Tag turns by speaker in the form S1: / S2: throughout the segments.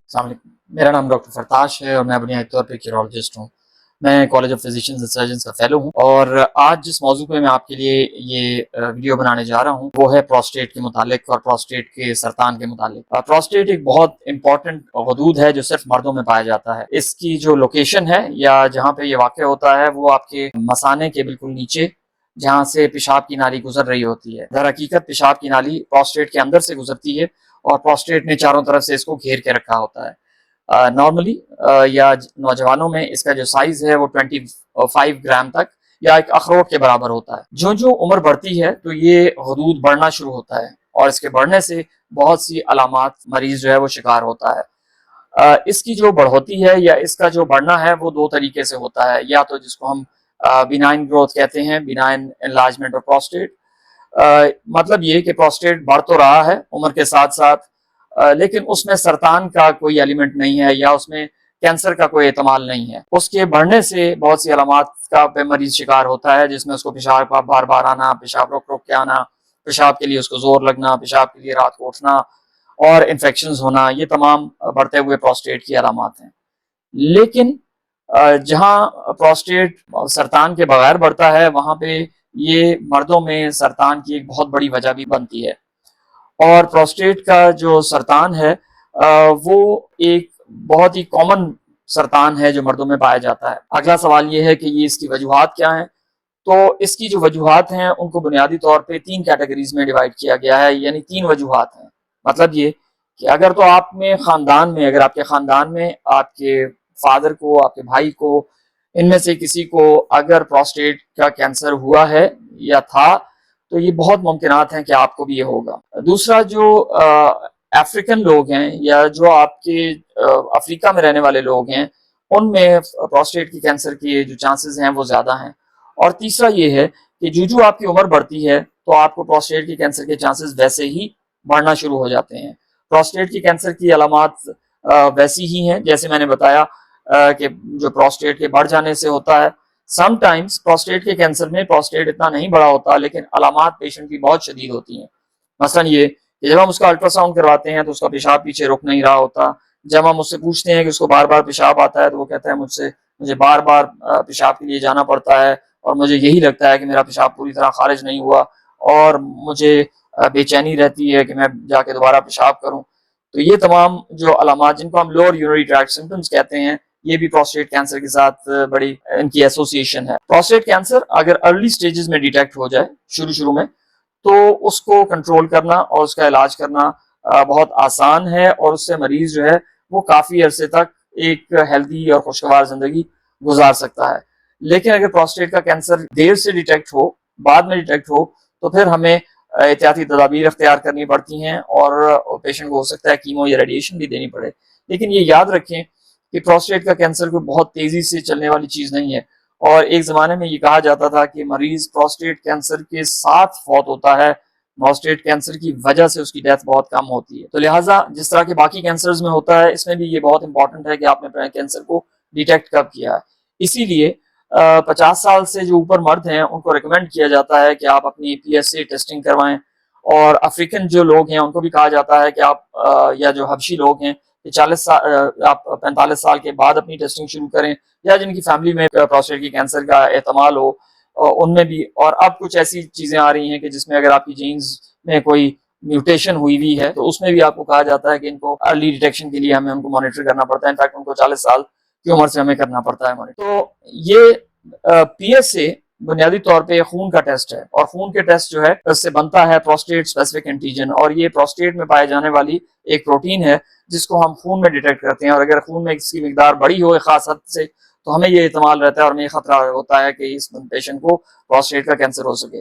S1: अस्सलाम वालेकुम। मेरा नाम डॉक्टर फरताश है और मैं बुनियादी तौर पे यूरोलॉजिस्ट हूँ। मैं college of physicians and surgeons का फेलो हूँ और आज जिस मौजू पे मैं आपके लिए ये वीडियो बनाने जा रहा हूँ वो है प्रोस्टेट के मुतालिक और प्रोस्टेट के सरतान के मुतालिक। प्रोस्टेट एक बहुत इंपॉर्टेंट गदूद है जो सिर्फ मर्दों में पाया जाता है। इसकी जो लोकेशन है या जहाँ पे ये वाक़ होता है वो आपके मसाने के बिल्कुल नीचे, जहाँ से पेशाब की नाली गुजर रही होती है। दर हकीकत पेशाब की नाली प्रोस्टेट के अंदर से गुजरती है और प्रोस्टेट ने चारों तरफ से इसको घेर के रखा होता है। नॉर्मली या नौजवानों में इसका जो साइज है वो 25 ग्राम तक या एक अखरोट के बराबर होता है। जो जो उम्र बढ़ती है तो ये हदूद बढ़ना शुरू होता है और इसके बढ़ने से बहुत सी अलामात मरीज जो है वो शिकार होता है। इसकी जो बढ़ोती है या इसका जो बढ़ना है वो दो तरीके से होता है, या तो जिसको हम बिनाइन ग्रोथ कहते हैं, बिनाइन एनलार्जमेंट ऑफ प्रोस्टेट। मतलब ये कि प्रोस्टेट बढ़ तो रहा है उम्र के साथ साथ, लेकिन उसमें सरतान का कोई एलिमेंट नहीं है या उसमें कैंसर का कोई एहतमाल नहीं है। उसके बढ़ने से बहुत सी अलामात का मरीज शिकार होता है, जिसमें उसको पेशाब का बार बार आना, पेशाब रोक रोक के आना, पेशाब के लिए उसको जोर लगना, पेशाब के लिए रात को उठना और इन्फेक्शन होना, ये तमाम बढ़ते हुए प्रोस्टेट की अलामात हैं। लेकिन जहाँ प्रोस्टेट सरतान के बगैर बढ़ता है वहां पे ये मर्दों में सरतान की एक बहुत बड़ी वजह भी बनती है। और प्रोस्टेट का जो सरतान है वो एक बहुत ही कॉमन सरतान है जो मर्दों में पाया जाता है। अगला सवाल ये है कि ये इसकी वजूहात क्या हैं। तो इसकी जो वजूहात हैं उनको बुनियादी तौर पे तीन कैटेगरीज में डिवाइड किया गया है, यानी तीन वजूहात हैं। मतलब ये कि अगर तो आप में खानदान में, अगर आपके खानदान में आपके फादर को, आपके भाई को, इनमें से किसी को अगर प्रोस्टेट का कैंसर हुआ है या था, तो ये बहुत मुमकिनात हैं कि आपको भी ये होगा। दूसरा, जो अफ्रीकन लोग हैं या जो आपके अफ्रीका में रहने वाले लोग हैं, उनमें प्रोस्टेट की कैंसर के जो चांसेस हैं वो ज्यादा हैं। और तीसरा ये है कि जो आपकी उम्र बढ़ती है तो आपको प्रोस्टेट की कैंसर के चांसेस वैसे ही बढ़ना शुरू हो जाते हैं। प्रोस्टेट की कैंसर की अलामात वैसी ही हैं जैसे मैंने बताया कि जो प्रोस्टेट के बढ़ जाने से होता है। समटाइम्स प्रोस्टेट के कैंसर में प्रोस्टेट इतना नहीं बड़ा होता लेकिन अलामात पेशेंट की बहुत शदीद होती हैं। मसलन ये कि जब हम उसका अल्ट्रासाउंड करवाते हैं तो उसका पेशाब पीछे रुक नहीं रहा होता। जब हम उससे पूछते हैं कि उसको बार बार पेशाब आता है तो वो कहता है मुझे बार बार पेशाब के लिए जाना पड़ता है और मुझे यही लगता है कि मेरा पेशाब पूरी तरह खारिज नहीं हुआ और मुझे बेचैनी रहती है कि मैं जाके दोबारा पेशाब करूं। तो ये तमाम जो अलामात जिनको हम लोअर यूरिनरी ट्रैक्ट सिम्टम्स कहते हैं, ये भी प्रोस्टेट कैंसर के साथ बड़ी इनकी एसोसिएशन है। प्रोस्टेट कैंसर अगर अर्ली स्टेजेस में डिटेक्ट हो जाए, शुरू शुरू में, तो उसको कंट्रोल करना और उसका इलाज करना बहुत आसान है और उससे मरीज जो है वो काफी अरसे तक एक हेल्दी और खुशगवार जिंदगी गुजार सकता है। लेकिन अगर प्रोस्टेट का कैंसर देर से डिटेक्ट हो, बाद में डिटेक्ट हो, तो फिर हमें एहतियाती तदाबीर अख्तियार करनी पड़ती हैं और पेशेंट को हो सकता है कीमो या रेडिएशन भी देनी पड़े। लेकिन ये याद रखें कि प्रोस्टेट का कैंसर कोई बहुत तेजी से चलने वाली चीज नहीं है और एक जमाने में ये कहा जाता था कि मरीज प्रोस्टेट कैंसर के साथ फौत होता है, प्रोस्टेट कैंसर की वजह से उसकी डेथ बहुत कम होती है। तो लिहाजा जिस तरह के बाकी कैंसर्स में होता है, इसमें भी ये बहुत इंपॉर्टेंट है कि आपने कैंसर को डिटेक्ट कब किया है। इसीलिए 50 साल से जो ऊपर मर्द हैं उनको रिकमेंड किया जाता है कि आप अपनी PSA टेस्टिंग करवाएं और अफ्रीकन जो लोग हैं उनको भी कहा जाता है कि आप या जो हबशी लोग हैं कि 40 साल आप 45 साल के बाद अपनी टेस्टिंग शुरू करें, या जिनकी फैमिली में प्रोस्टेट की कैंसर का एहतमाल हो उनमें भी। और अब कुछ ऐसी चीजें आ रही हैं कि जिसमें अगर आपकी जीन्स में कोई म्यूटेशन हुई भी है तो उसमें भी आपको कहा जाता है कि इनको अर्ली डिटेक्शन के लिए हमें उनको मॉनिटर करना पड़ता है। इनफैक्ट उनको 40 साल की उम्र से हमें करना पड़ता है मॉनिटर। तो ये PSA बुनियादी तौर पे खून का टेस्ट है और खून के टेस्ट जो है उससे बनता है प्रोस्टेट स्पेसिफिक एंटीजन, और ये प्रोस्टेट में पाए जाने वाली एक प्रोटीन है जिसको हम खून में डिटेक्ट करते हैं। और अगर खून में इसकी मिकदार बड़ी हो खास हद से तो हमें ये इत्तेमाल रहता है और हमें खतरा होता है कि इस पेशेंट को प्रोस्टेट का कैंसर हो सके।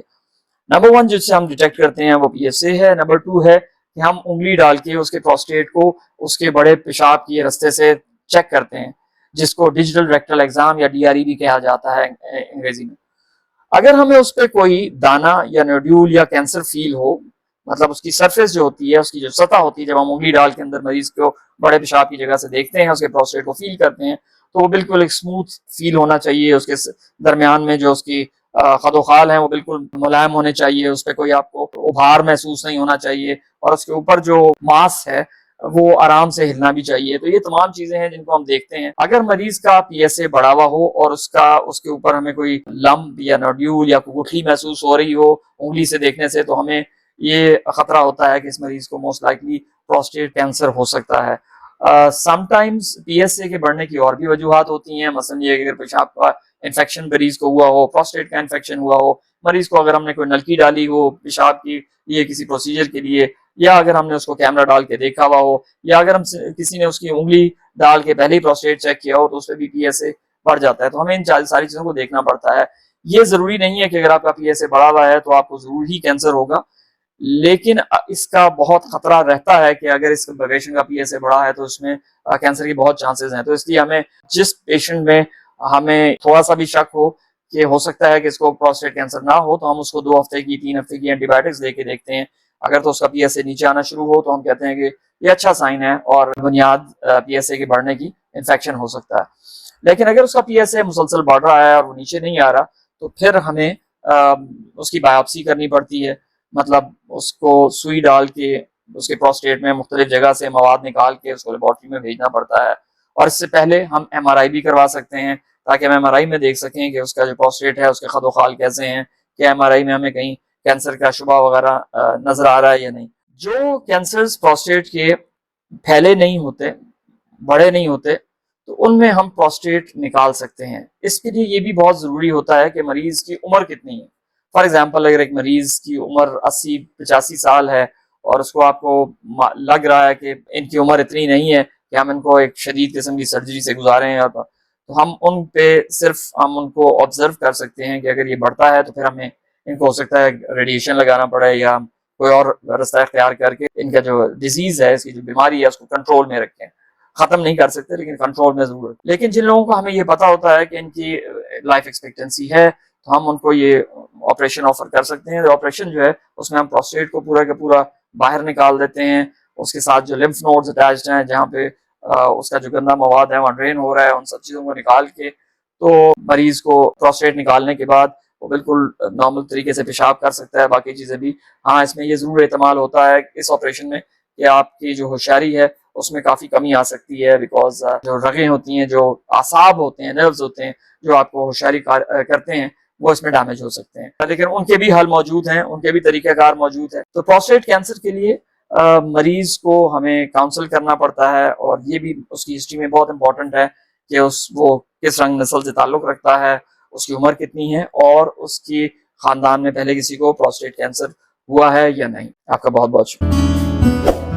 S1: नंबर 1 जिससे हम डिटेक्ट करते हैं वो PSA है। नंबर 2 है कि हम उंगली डाल के उसके प्रोस्टेट को उसके बड़े पेशाब के रास्ते से चेक करते हैं, जिसको डिजिटल रेक्टल एग्जाम या DRE भी कहा जाता है अंग्रेजी में। अगर हमें उस पर कोई दाना या नोड्यूल या कैंसर फील हो, मतलब उसकी सरफेस जो होती है, उसकी जो सतह होती है, जब हम उंगली डाल के अंदर मरीज को बड़े पेशाब की जगह से देखते हैं, उसके प्रोस्टेट को फील करते हैं, तो वो बिल्कुल एक स्मूथ फील होना चाहिए। उसके दरमियान में जो उसकी खदोखाल है वो बिल्कुल मुलायम होने चाहिए, उस पर कोई आपको उभार महसूस नहीं होना चाहिए और उसके ऊपर जो मांस है वो आराम से हिलना भी चाहिए। तो ये तमाम चीजें हैं जिनको हम देखते हैं। अगर मरीज का पीएसए बढ़ा हुआ हो और उसके ऊपर हमें कोई लंप या नोड्यूल या गुठली महसूस हो रही हो उंगली से देखने से, तो हमें ये खतरा होता है कि इस मरीज को मोस्ट लाइकली प्रोस्टेट कैंसर हो सकता है। समटाइम्स पीएसए के बढ़ने की और भी वजूहत होती हैं। मसलन ये अगर पेशाब का इन्फेक्शन मरीज को हुआ हो, प्रोस्टेट का इन्फेक्शन हुआ हो, मरीज को अगर हमने कोई नलकी डाली हो पेशाब की लिए किसी प्रोसीजर के लिए, या अगर हमने उसको कैमरा डाल के देखा हुआ हो, या अगर हम किसी ने उसकी उंगली डाल के पहले ही प्रोस्टेट चेक किया हो तो उसमें भी पीएसए बढ़ जाता है। तो हमें इन सारी चीजों को देखना पड़ता है। ये जरूरी नहीं है कि अगर आपका पीएसए बढ़ा हुआ है तो आपको जरूर ही कैंसर होगा, लेकिन इसका बहुत खतरा रहता है कि अगर इस पेशेंट का पीएसए बढ़ा है तो उसमें कैंसर की बहुत चांसेस हैं। तो इसलिए हमें जिस पेशेंट में हमें थोड़ा सा भी शक हो कि हो सकता है कि इसको प्रोस्टेट कैंसर ना हो, तो हम उसको 2 हफ्ते की 3 हफ्ते की एंटीबायोटिक्स दे के देखते हैं। अगर तो उसका पीएसए नीचे आना शुरू हो तो हम कहते हैं कि ये अच्छा साइन है और बुनियाद पीएसए के बढ़ने की इन्फेक्शन हो सकता है। लेकिन अगर उसका पीएसए मुसलसल बढ़ रहा है और वो नीचे नहीं आ रहा, तो फिर हमें उसकी बायोप्सी करनी पड़ती है। मतलब उसको सुई डाल के उसके प्रोस्टेट में मुख्तलिफ जगह से मवाद निकाल के उसको लेबोरेटरी में भेजना पड़ता है। और इससे पहले हम एमआरआई भी करवा सकते हैं ताकि हम एमआरआई में देख सकें कि उसका जो प्रोस्टेट है उसके खदोखाल कैसे हैं, कि एमआरआई में हमें कहीं कैंसर का शुबा वगैरह नजर आ रहा है या नहीं। जो कैंसर्स प्रोस्टेट के फैले नहीं होते, बड़े नहीं होते, तो उनमें हम प्रोस्टेट निकाल सकते हैं। इसके लिए ये भी बहुत ज़रूरी होता है कि मरीज़ की उम्र कितनी है। फॉर एग्जांपल अगर एक मरीज़ की उम्र 80-85 साल है और उसको आपको लग रहा है कि इनकी उम्र इतनी नहीं है कि हम इनको एक शदीद किस्म की सर्जरी से गुजारें, तो हम उन पे सिर्फ हम उनको ऑब्जर्व कर सकते हैं कि अगर ये बढ़ता है तो फिर हमें इनको हो सकता है रेडिएशन लगाना पड़े या कोई और रास्ता इख्तियार करके इनका जो डिजीज है, इसकी जो बीमारी है उसको कंट्रोल में रखें। खत्म नहीं कर सकते लेकिन कंट्रोल में जरूर। लेकिन जिन लोगों को हमें ये पता होता है कि इनकी लाइफ एक्सपेक्टेंसी है, तो हम उनको ये ऑपरेशन ऑफर कर सकते हैं। ऑपरेशन जो है उसमें हम प्रोस्टेट को पूरा का पूरा बाहर निकाल देते हैं, उसके साथ जो लिम्फ नोड्स अटैच्ड हैं जहाँ पे उसका जो गंदा मवाद है वहाँ ड्रेन हो रहा है, उन सब चीज़ों को निकाल के तो मरीज को प्रोस्टेट निकालने के बाद वो बिल्कुल नॉर्मल तरीके से पेशाब कर सकता है, बाकी चीज़ें भी। हाँ, इसमें ये ज़रूर एहतमाल होता है इस ऑपरेशन में कि आपकी जो होशियारी है उसमें काफ़ी कमी आ सकती है, बिकॉज जो रगें होती हैं, जो आसाब होते हैं, नर्व्स होते हैं जो आपको होशियारी करते हैं, वो इसमें डैमेज हो सकते हैं। लेकिन उनके भी हल मौजूद हैं, उनके भी तरीक़ाकार मौजूद है। तो प्रोस्टेट कैंसर के लिए मरीज को हमें काउंसल करना पड़ता है और ये भी उसकी हिस्ट्री में बहुत इंपॉर्टेंट है कि वो किस रंग नस्ल से ताल्लुक़ रखता है, उसकी उम्र कितनी है और उसकी ख़ानदान में पहले किसी को प्रोस्टेट कैंसर हुआ है या नहीं। आपका बहुत बहुत शुक्रिया।